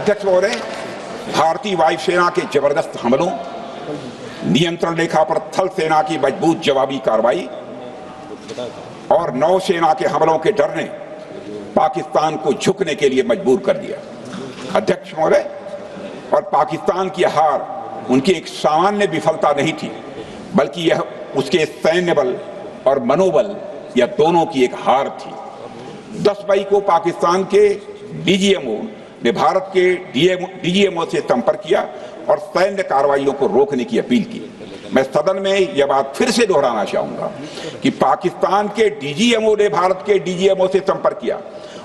अध्यक्ष महोदय, भारतीय वायुसेना के जबरदस्त हमलों, नियंत्रण रेखा पर थल सेना की मजबूत जवाबी कार्रवाई और नौसेना के हमलों के डर ने पाकिस्तान को झुकने के लिए मजबूर कर दिया। अध्यक्ष महोदय, और पाकिस्तान की हार उनकी एक सामान्य विफलता नहीं थी, बल्कि यह उसके सैन्य बल और मनोबल या दोनों की एक हार थी। 10 मई को पाकिस्तान के डीजीएमओ ने भारत के डीजीएमओ से संपर्क किया और सैन्य कार्रवाइयों को रोकने की अपील की। मैं सदन में यह बात फिर से दोहराना चाहूंगा कि पाकिस्तान के डीजीएमओ ने भारत के डीजीएमओ से संपर्क किया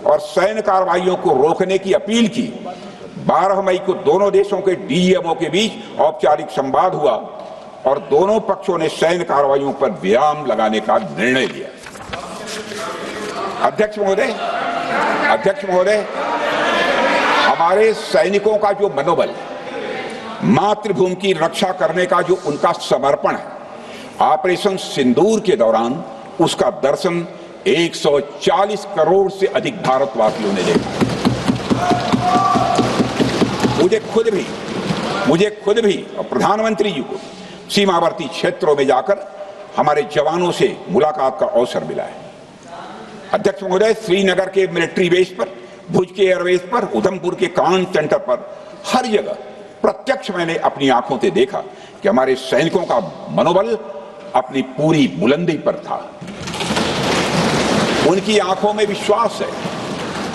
और सैन्य कार्रवाइयों को रोकने की अपील की। 12 मई को दोनों देशों के डीजीएमओ के बीच औपचारिक संवाद हुआ और दोनों पक्षों ने सैन्य कार्रवाइयों पर विराम लगाने का निर्णय लिया। अध्यक्ष महोदय, हमारे सैनिकों का जो मनोबल, मातृभूमि की रक्षा करने का जो उनका समर्पण है, ऑपरेशन सिंदूर के दौरान उसका दर्शन 140 करोड़ से अधिक भारतवासियों ने देखा। मुझे खुद भी और प्रधानमंत्री जी को सीमावर्ती क्षेत्रों में जाकर हमारे जवानों से मुलाकात का अवसर मिला है। अध्यक्ष महोदय, श्रीनगर के मिलिट्री बेस पर, भुज के एयरबेस पर, उधमपुर के कमांड सेंटर पर, हर जगह प्रत्यक्ष मैंने अपनी आंखों से देखा कि हमारे सैनिकों का मनोबल अपनी पूरी बुलंदी पर था। उनकी आंखों में विश्वास है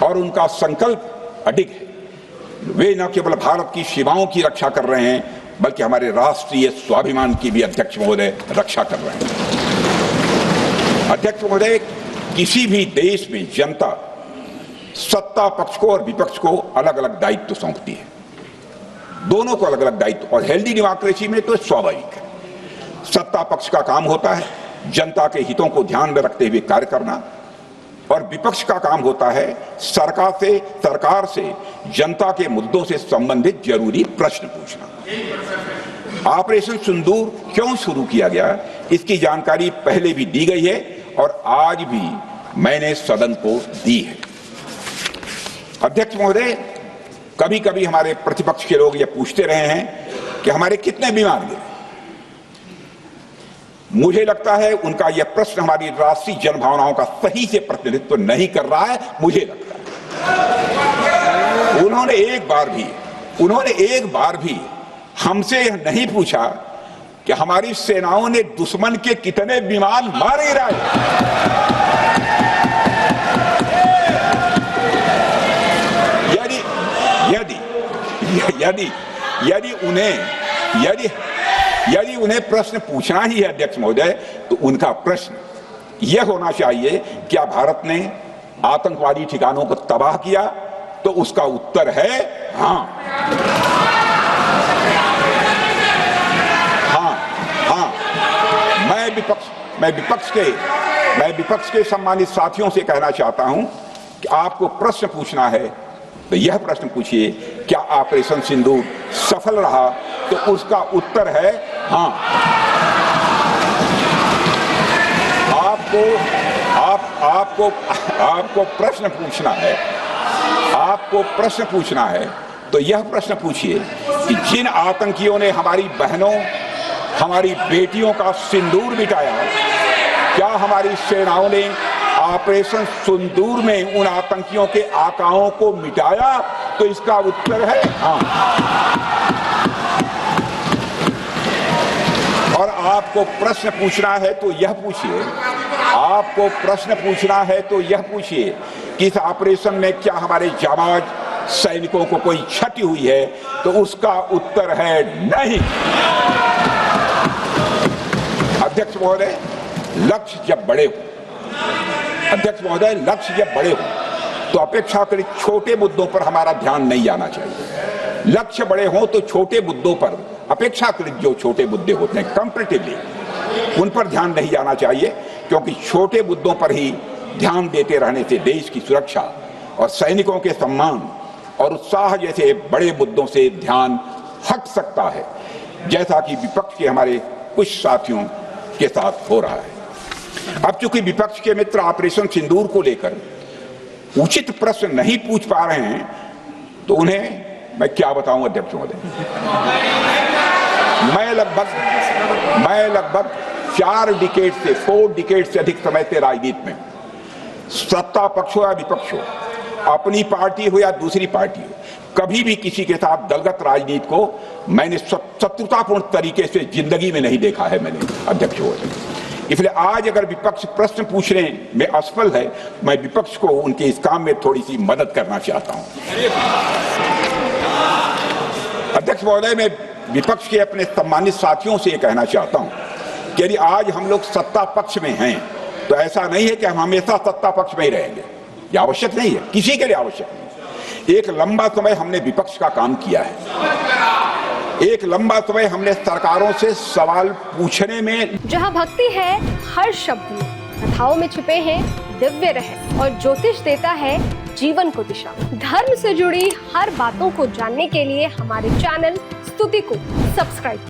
और उनका संकल्प अडिग है। वे न केवल भारत की सीमाओं की रक्षा कर रहे हैं, बल्कि हमारे राष्ट्रीय स्वाभिमान की भी, अध्यक्ष महोदय, रक्षा कर रहे हैं। अध्यक्ष महोदय, किसी भी देश में जनता सत्ता पक्ष को और विपक्ष को अलग अलग दायित्व सौंपती है, दोनों को अलग अलग दायित्व, और हेल्दी डेमोक्रेसी में तो स्वाभाविक है। सत्ता पक्ष का काम होता है जनता के हितों को ध्यान में रखते हुए कार्य करना, और विपक्ष का काम होता है सरकार से जनता के मुद्दों से संबंधित जरूरी प्रश्न पूछना। ऑपरेशन सिंदूर क्यों शुरू किया गया, इसकी जानकारी पहले भी दी गई है और आज भी मैंने सदन को दी है। अध्यक्ष महोदय, कभी कभी हमारे प्रतिपक्ष के लोग ये पूछते रहे हैं कि हमारे कितने विमान गिरे। मुझे लगता है उनका यह प्रश्न हमारी राष्ट्रीय जनभावनाओं का सही से प्रतिनिधित्व नहीं कर रहा है। मुझे लगता है उन्होंने एक बार भी हमसे यह नहीं पूछा कि हमारी सेनाओं ने दुश्मन के कितने विमान मारे गिराए। यदि उन्हें प्रश्न पूछना ही है अध्यक्ष महोदय, तो उनका प्रश्न यह होना चाहिए, क्या भारत ने आतंकवादी ठिकानों को तबाह किया? तो उसका उत्तर है हाँ। मैं विपक्ष के सम्मानित साथियों से कहना चाहता हूं कि आपको प्रश्न पूछना है तो यह प्रश्न पूछिए, क्या ऑपरेशन सिंदूर सफल रहा? तो उसका उत्तर है हाँ। आपको प्रश्न पूछना है तो यह प्रश्न पूछिए कि जिन आतंकियों ने हमारी बहनों, हमारी बेटियों का सिंदूर मिटाया, क्या हमारी सेनाओं ने ऑपरेशन सिंदूर में उन आतंकियों के आकाओं को मिटाया? तो इसका उत्तर है हाँ। और आपको प्रश्न पूछना है तो यह पूछिए कि इस ऑपरेशन में क्या हमारे जाबाज सैनिकों को कोई क्षति हुई है? तो उसका उत्तर है नहीं। अध्यक्ष महोदय, लक्ष्य जब बड़े हो तो अपेक्षाकृत छोटे मुद्दों पर हमारा ध्यान नहीं जाना चाहिए। लक्ष्य बड़े हों तो छोटे मुद्दों पर, अपेक्षाकृत जो छोटे मुद्दे होते हैं कंपैरेटिवली, उन पर ध्यान नहीं जाना चाहिए, क्योंकि छोटे मुद्दों पर ही ध्यान देते रहने से देश की सुरक्षा और सैनिकों के सम्मान और उत्साह जैसे बड़े मुद्दों से ध्यान हट सकता है, जैसा कि विपक्ष के हमारे कुछ साथियों के साथ हो रहा है। अब चूंकि विपक्ष के मित्र ऑपरेशन सिंदूर को लेकर उचित प्रश्न नहीं पूछ पा रहे हैं, तो उन्हें मैं क्या बताऊं अध्यक्ष महोदय। मैं लगभग 4 डिकेड से अधिक समय से राजनीति में, सत्ता पक्ष हो या विपक्ष हो, अपनी पार्टी हो या दूसरी पार्टी हो, कभी भी किसी के साथ दलगत राजनीति को मैंने शत्रुतापूर्ण तरीके से जिंदगी में नहीं देखा है मैंने अध्यक्ष महोदय। इसलिए आज अगर विपक्ष प्रश्न पूछने में असफल है, मैं विपक्ष को उनके इस काम में थोड़ी सी मदद करना चाहता हूं। अध्यक्ष महोदय, मैं विपक्ष के अपने सम्मानित साथियों से ये कहना चाहता हूं कि यदि आज हम लोग सत्ता पक्ष में हैं तो ऐसा नहीं है कि हम हमेशा सत्ता पक्ष में ही रहेंगे। ये आवश्यक नहीं है, किसी के लिए आवश्यक नहीं। एक लंबा समय हमने विपक्ष का काम किया है, एक लंबा समय हमने सरकारों से सवाल पूछने में। जहां भक्ति है हर शब्द में, कथाओं में छुपे हैं दिव्य रहस्य और ज्योतिष देता है जीवन को दिशा। धर्म से जुड़ी हर बातों को जानने के लिए हमारे चैनल स्तुति को सब्सक्राइब